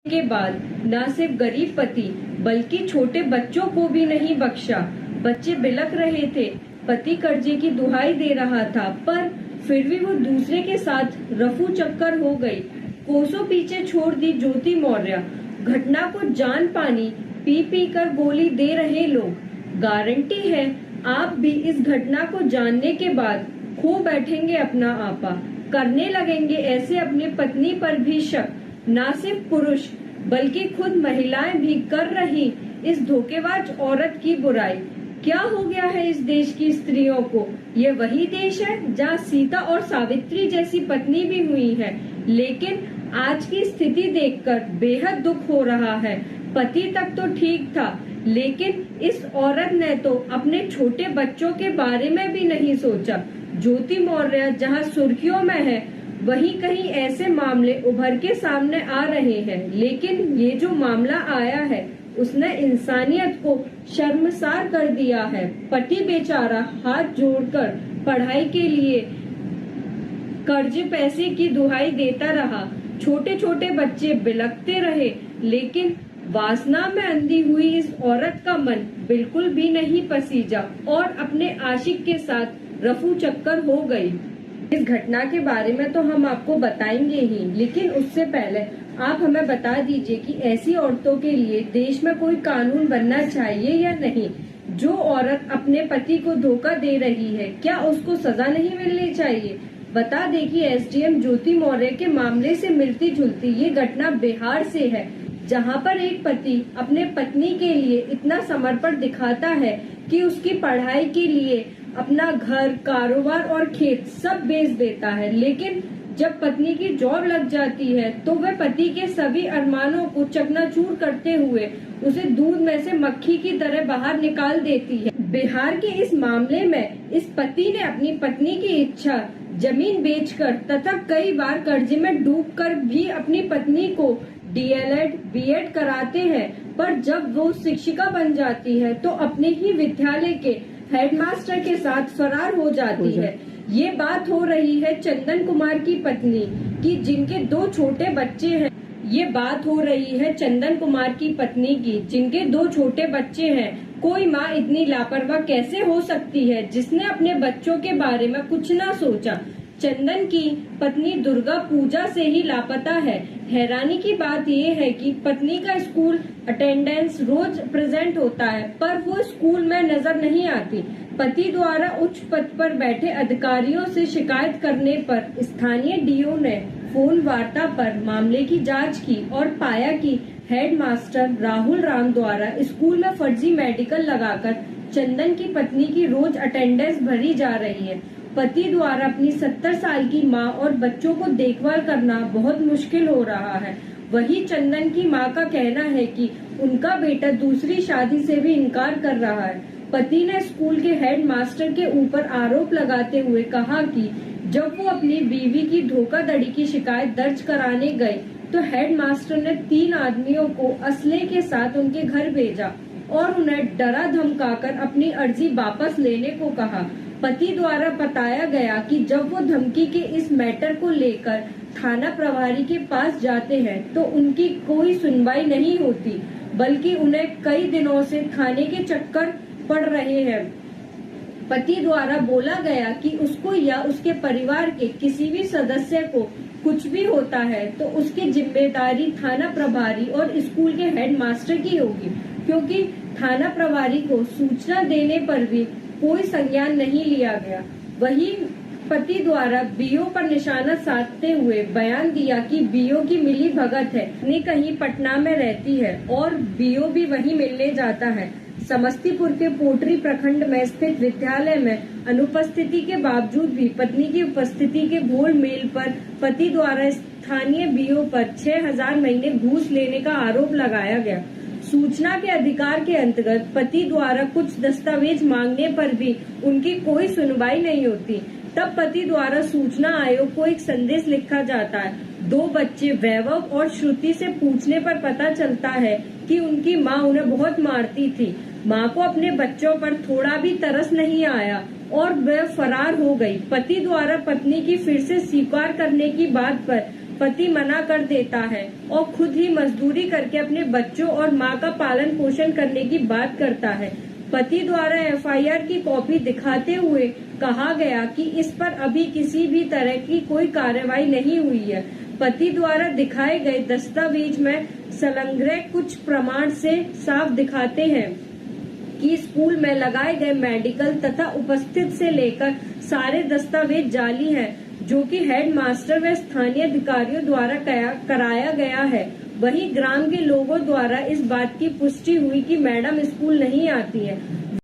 के बाद न सिर्फ गरीब पति बल्कि छोटे बच्चों को भी नहीं बख्शा। बच्चे बिलख रहे थे, पति कर्जे की दुहाई दे रहा था, पर फिर भी वो दूसरे के साथ रफू चक्कर हो गई। कोसों पीछे छोड़ दी ज्योति मौर्य। घटना को जान पानी पी पी कर गोली दे रहे लोग। गारंटी है आप भी इस घटना को जानने के बाद खो बैठेंगे अपना आपा, करने लगेंगे ऐसे अपने पत्नी पर भी शक। न सिर्फ पुरुष बल्कि खुद महिलाएं भी कर रही इस धोखेबाज औरत की बुराई। क्या हो गया है इस देश की स्त्रियों को? ये वही देश है जहाँ सीता और सावित्री जैसी पत्नी भी हुई है, लेकिन आज की स्थिति देखकर बेहद दुख हो रहा है। पति तक तो ठीक था, लेकिन इस औरत ने तो अपने छोटे बच्चों के बारे में भी नहीं सोचा। ज्योति मौर्य जहाँ सुर्खियों में है, वहीं कहीं ऐसे मामले उभर के सामने आ रहे हैं, लेकिन ये जो मामला आया है उसने इंसानियत को शर्मसार कर दिया है। पति बेचारा हाथ जोड़कर पढ़ाई के लिए कर्ज पैसे की दुहाई देता रहा, छोटे छोटे बच्चे बिलखते रहे, लेकिन वासना में अंधी हुई इस औरत का मन बिल्कुल भी नहीं पसीजा और अपने आशिक के साथ रफू चक्कर हो गई। इस घटना के बारे में तो हम आपको बताएंगे ही, लेकिन उससे पहले आप हमें बता दीजिए कि ऐसी औरतों के लिए देश में कोई कानून बनना चाहिए या नहीं। जो औरत अपने पति को धोखा दे रही है, क्या उसको सजा नहीं मिलनी चाहिए? बता दें कि एसडीएम ज्योति मौर्य के मामले से मिलती जुलती ये घटना बिहार से है, जहां पर एक पति अपने पत्नी के लिए इतना समर्पण दिखाता है कि उसकी पढ़ाई के लिए अपना घर, कारोबार और खेत सब बेच देता है, लेकिन जब पत्नी की जॉब लग जाती है तो वह पति के सभी अरमानों को चकनाचूर करते हुए उसे दूध में से मक्खी की तरह बाहर निकाल देती है। बिहार के इस मामले में इस पति ने अपनी पत्नी की इच्छा जमीन बेचकर तथा कई बार कर्जे में डूबकर भी अपनी पत्नी को डीएलएड, बीएड कराते हैं, पर जब वो शिक्षिका बन जाती है तो अपने ही विद्यालय के हेडमास्टर के साथ फरार हो जाती है। ये बात हो रही है चंदन कुमार की पत्नी की, जिनके 2 छोटे बच्चे हैं। ये बात हो रही है चंदन कुमार की पत्नी की, जिनके 2 छोटे बच्चे हैं। कोई माँ इतनी लापरवाह कैसे हो सकती है, जिसने अपने बच्चों के बारे में कुछ ना सोचा। चंदन की पत्नी दुर्गा पूजा से ही लापता है। हैरानी की बात यह है कि पत्नी का स्कूल अटेंडेंस रोज प्रेजेंट होता है, पर वो स्कूल में नजर नहीं आती। पति द्वारा उच्च पद पर बैठे अधिकारियों से शिकायत करने पर स्थानीय डीओ ने फोन वार्ता पर मामले की जांच की और पाया कि हेडमास्टर राहुल राम द्वारा स्कूल में फर्जी मेडिकल लगाकर चंदन की पत्नी की रोज अटेंडेंस भरी जा रही है। पति द्वारा अपनी 70 साल की मां और बच्चों को देखभाल करना बहुत मुश्किल हो रहा है। वही चंदन की मां का कहना है कि उनका बेटा दूसरी शादी से भी इनकार कर रहा है। पति ने स्कूल के हेडमास्टर के ऊपर आरोप लगाते हुए कहा कि जब वो अपनी बीवी की धोखाधड़ी की शिकायत दर्ज कराने गए तो हेडमास्टर ने 3 आदमियों को असले के साथ उनके घर भेजा और उन्हें डरा धमकाकर अपनी अर्जी वापस लेने को कहा। पति द्वारा बताया गया कि जब वो धमकी के इस मैटर को लेकर थाना प्रभारी के पास जाते हैं तो उनकी कोई सुनवाई नहीं होती, बल्कि उन्हें कई दिनों से थाने के चक्कर पड़ रहे हैं। पति द्वारा बोला गया कि उसको या उसके परिवार के किसी भी सदस्य को कुछ भी होता है तो उसकी जिम्मेदारी थाना प्रभारी और स्कूल के हेडमास्टर की होगी, क्योंकि थाना प्रभारी को सूचना देने पर भी कोई संज्ञान नहीं लिया गया। वही पति द्वारा बीओ पर निशाना साधते हुए बयान दिया कि बीओ की मिली भगत है, कहीं पटना में रहती है और बीओ भी वहीं मिलने जाता है। समस्तीपुर के पोटरी प्रखंड में स्थित विद्यालय में अनुपस्थिति के बावजूद भी पत्नी की उपस्थिति के घोल मेल पर पति द्वारा स्थानीय बीओ पर 6,000 महीने घूस लेने का आरोप लगाया गया। सूचना के अधिकार के अंतर्गत पति द्वारा कुछ दस्तावेज मांगने पर भी उनकी कोई सुनवाई नहीं होती। तब पति द्वारा सूचना आयोग को एक संदेश लिखा जाता है। 2 बच्चे वैभव और श्रुति से पूछने पर पता चलता है कि उनकी मां उन्हें बहुत मारती थी। मां को अपने बच्चों पर थोड़ा भी तरस नहीं आया और वह फरार हो गई। पति द्वारा पत्नी की फिर से स्वीकार करने की बात पर पति मना कर देता है और खुद ही मजदूरी करके अपने बच्चों और मां का पालन पोषण करने की बात करता है। पति द्वारा एफआईआर की कॉपी दिखाते हुए कहा गया कि इस पर अभी किसी भी तरह की कोई कार्रवाई नहीं हुई है। पति द्वारा दिखाए गए दस्तावेज में संलग्न कुछ प्रमाण से साफ दिखाते हैं कि स्कूल में लगाए गए मेडिकल तथा उपस्थित से लेकर सारे दस्तावेज जाली हैं, जो कि हेड मास्टर व स्थानीय अधिकारियों द्वारा कराया गया है। वहीं ग्राम के लोगों द्वारा इस बात की पुष्टि हुई कि मैडम स्कूल नहीं आती है।